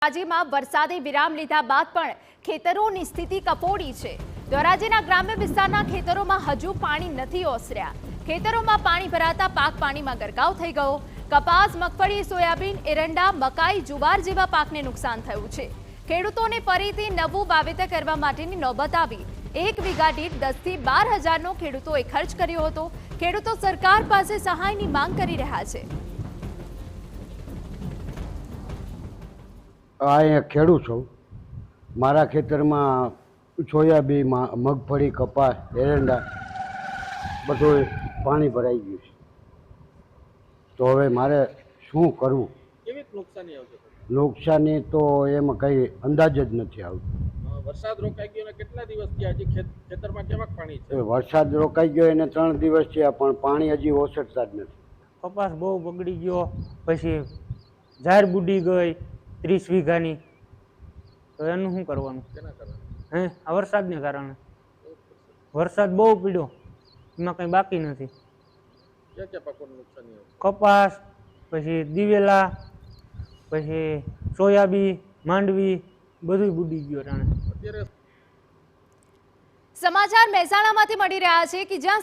ધોરાજીમાં વરસાદે વિરામ લીધા બાદ પણ ખેતરોની સ્થિતિ કફોડી છે। ધોરાજીના ગ્રામ્ય વિસ્તારના ખેતરોમાં હજુ પાણી નથી ઓસર્યા। ખેતરોમાં પાણી ભરાતા પાક પાણીમાં ગરકાવ થઈ ગયો। કપાસ, મગફળી, સોયાબીન, એરંડા, મકાઈ, જુવાર જેવા પાકને નુકસાન થયું છે। ખેડૂતોને ફરીથી નવું વાવેતર કરવા માટેની નોબત આવી। 1 વીઘા દીઠ 10 થી 12 હજારનો ખેડૂતોએ ખર્ચ કર્યો હતો। ખેડૂતો સરકાર પાસે સહાયની માંગ કરી રહ્યા છે। અહીંયા ખેડૂત છું। મારા ખેતરમાં સોયાબીન, મગફળી, કપાસ, એરંડા બધું પાણી ભરાઈ ગયું છે। તો હવે મારે શું કરવું? કેવી નુકસાની આવશે? નુકસાની તો એમાં કંઈ અંદાજ જ નથી આવતો। વરસાદ રોકાઈ ગયો ને કેટલા દિવસ થયા? હજી ખેતરમાં કેવા પાણી છે? વરસાદ રોકાઈ ગયો એને 3 દિવસ થયા પણ પાણી હજી ઓસરતા જ નથી। કપાસ બહુ બગડી ગયો, પછી ઝાડ બુડી ગઈ 30 વીઘાની। તો એનું શું કરવાનું? કેના કારણે? આ વરસાદને કારણે વરસાદ બહુ પીડ્યો, એમાં કંઈ બાકી નથી। ક્યાં ક્યાં પાકોને નુકસાની આવશે? કપાસ, પછી દિવેલા, પછી સોયાબીન, માંડવી બધું બુડી ગયું। અત્યારે સમાચાર મહેસાણામાંથી મળી રહ્યા છે કે જ્યાં